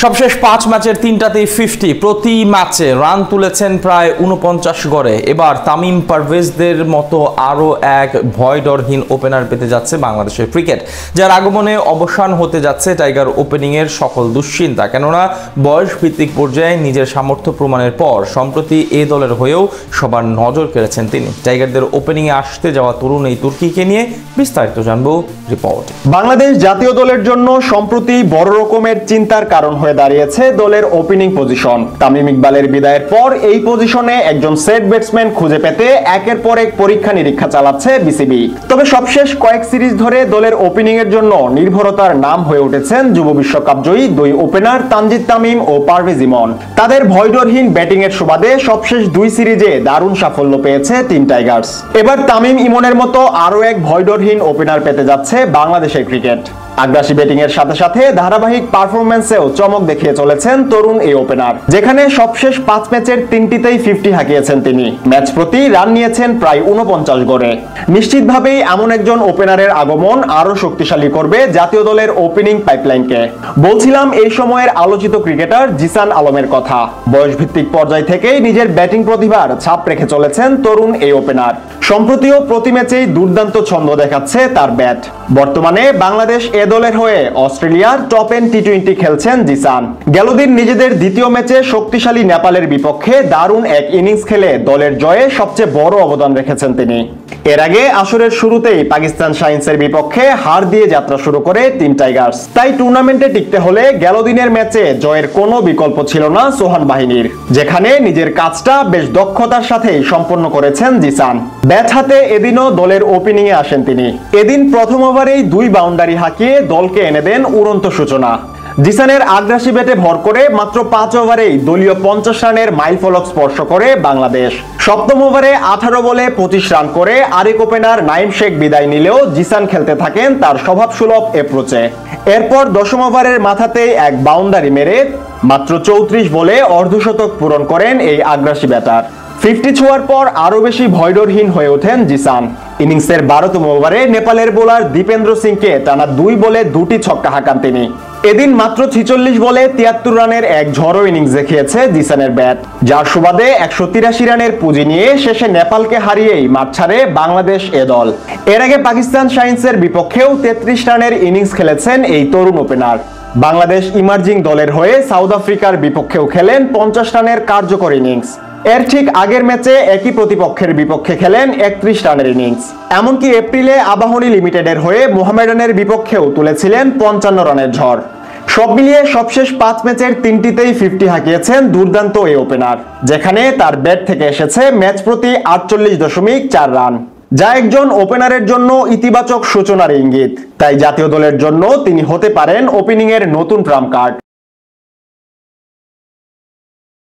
সবশেষ ৫ ম্যাচের ৩টাতেই 50, প্রতি ম্যাচে রান তুলেছেন প্রায় ৪৯ গড়ে। এবার তামিম পারভেজদের মতো আরও এক ভয়ডরহীন ওপেনার পেতে যাচ্ছে বাংলাদেশের ক্রিকেট, যার আগমনে অবসান হতে যাচ্ছে টাইগার ওপেনিংয়ের সকল দুশ্চিন্তা। কেননা বয়স ভিত্তিক পর্যায়ে নিজের সামর্থ্য প্রমাণের পর সম্প্রতি এ দলের হয়েও সবার নজর কেড়েছেন তিনি। টাইগারদের ওপেনিংয়ে আসতে যাওয়া তরুণ এই তুর্কিকে নিয়ে বিস্তারিত জানবো রিপোর্ট। বাংলাদেশ জাতীয় দলের জন্য সম্প্রতি বড় রকমের চিন্তার কারণ হয়ে দাঁড়িয়েছে দলের ওপেনিং পজিশন। তামিম ইকবালের বিদায়ের পর এই পজিশনে একজন সেট ব্যাটসম্যান খুঁজে পেতে একের পর এক পরীক্ষা নিরীক্ষা চালাচ্ছে বিসিবি। তবে সবশেষ কয়েক সিরিজ ধরে দলের ওপেনিং এর জন্য নির্ভরতার নাম হয়ে উঠেছেন যুব বিশ্বকাপ জয়ী দুই ওপেনার তানজিদ তামিম ও পারভেজ ইমন। তাদের ভয়ডরহীন ব্যাটিং এর সুবাদে সবশেষ দুই সিরিজে দারুণ সাফল্য পেয়েছে টিম টাইগার্স। এবার তামিম ইমনের মতো আরও এক ভয়ডরহীন ওপেনার পেতে যাচ্ছে বাংলাদেশের ক্রিকেট। আগ্রাসী ব্যাটিং এর সাথে সাথে ধারাবাহিক পারফরম্যান্সেও চমক দেখিয়ে চলেছেন তরুণ এই ওপেনার, যেখানে সবশেষ ৫ ম্যাচের ৩টিতেই 50 হাঁকিয়েছেন তিনি। ম্যাচ প্রতি রান নিয়েছেন প্রায় ৪৯ গড়ে। নিশ্চিতভাবেই এমন একজন ওপেনারের আগমন আরো শক্তিশালী করবে জাতীয় দলের ওপেনিং পাইপলাইনকে। বলছিলাম এই সময়ের আলোচিত ক্রিকেটার জিসান আলমের কথা। বয়সভিত্তিক পর্যায় থেকেই নিজের ব্যাটিং প্রতিভার ছাপ রেখে চলেছেন তরুণ এই ওপেনার। সম্প্রতিও প্রতি ম্যাচেই দুর্দান্ত ছন্দ দেখাচ্ছে তার ব্যাট। বর্তমানে বাংলাদেশ এ দলের হয়ে অস্ট্রেলিয়ার টপ এন্ড টি-20 খেলছেন জিসান। গেলদিন নিজেদের দ্বিতীয় ম্যাচে শক্তিশালী নেপালের বিপক্ষে দারুণ এক ইনিংস খেলে দলের জয়ে সবচেয়ে বড় অবদান রেখেছেন তিনি। এর আগে আসরের শুরুতেই পাকিস্তান শাইন্সের বিপক্ষে হার দিয়ে যাত্রা শুরু করে টিম টাইগার্স। তাই টুর্নামেন্টে টিকতে হলে গেলদিনের ম্যাচে জয়ের কোনো বিকল্প ছিল না সোহান বাহিনীর, যেখানে নিজের কাজটা বেশ দক্ষতার সাথেই সম্পন্ন করেছেন জিসান। ব্যাট হাতে এদিনও দলের ওপেনিং এ আসেন তিনি। এদিন প্রথম ওভারেই ২ বাউন্ডারি হাঁকিয়ে দলকে এনে দেন উড়ন্ত সূচনা। জিসানের আগ্রাসী ব্যাটে ভর করে মাত্র ৫ ওভারেই দলীয় ৫০ রানের মাইলফলক স্পর্শ করে বাংলাদেশ। সপ্তম ওভারে ১৮ বলে ২৫ রান করে আরেক ওপেনার নাইম শেখ বিদায় নিলেও জিসান খেলতে থাকেন তার স্বভাবসুলভ অ্যাপ্রোচে। এরপর দশম ওভারের মাথাতেই এক বাউন্ডারি মেরে মাত্র ৩৪ বলে অর্ধশতক পূরণ করেন এই আগ্রাসী ব্যাটার। 50 ছোঁয়ার পর আরো বেশি ভয়ডরহীন হয়ে ওঠেন জিসান। ইনিংসের ১২তম ওভারে নেপালের বোলার দীপেন্দ্র সিংকে টানা ২ বলে ২টি ছক্কা হাঁকান তিনি। এদিন মাত্র ৪৬ বলে ৭৩ রানের এক ঝড়ো ইনিংস দেখিয়েছে জিসানের ব্যাট, যার সুবাদে ১৮৩ রানের পুঁজি নিয়ে শেষে নেপালকে হারিয়েই মাঠ ছাড়ে বাংলাদেশ এ দল। এর আগে পাকিস্তান শাইন্সের বিপক্ষেও ৩৩ রানের ইনিংস খেলেছেন এই তরুণ ওপেনার। বাংলাদেশ ইমার্জিং দলের হয়ে সাউথ আফ্রিকার বিপক্ষেও খেলেন ৫০ রানের কার্যকর ইনিংস। এর ঠিক আগের ম্যাচে একই প্রতিপক্ষের বিপক্ষে খেলেন ৩১ রানের ইনিংস। এমনকি এপ্রিলে আবাহনী লিমিটেডের হয়ে মোহামেডানের বিপক্ষেও তুলেছিলেন ৫৫ রানের ঝড়। সব মিলিয়ে সবশেষ ৫ ম্যাচের ৩টিতেই 50 হাঁকিয়েছেন দুর্দান্ত এই ওপেনার, যেখানে তার ব্যাট থেকে এসেছে ম্যাচ প্রতি ৪৮.৪ রান, যা একজন ওপেনারের জন্য ইতিবাচক সূচনার ইঙ্গিত। তাই জাতীয় দলের জন্য তিনি হতে পারেন ওপেনিং এর নতুন ট্রাম্প কার্ড।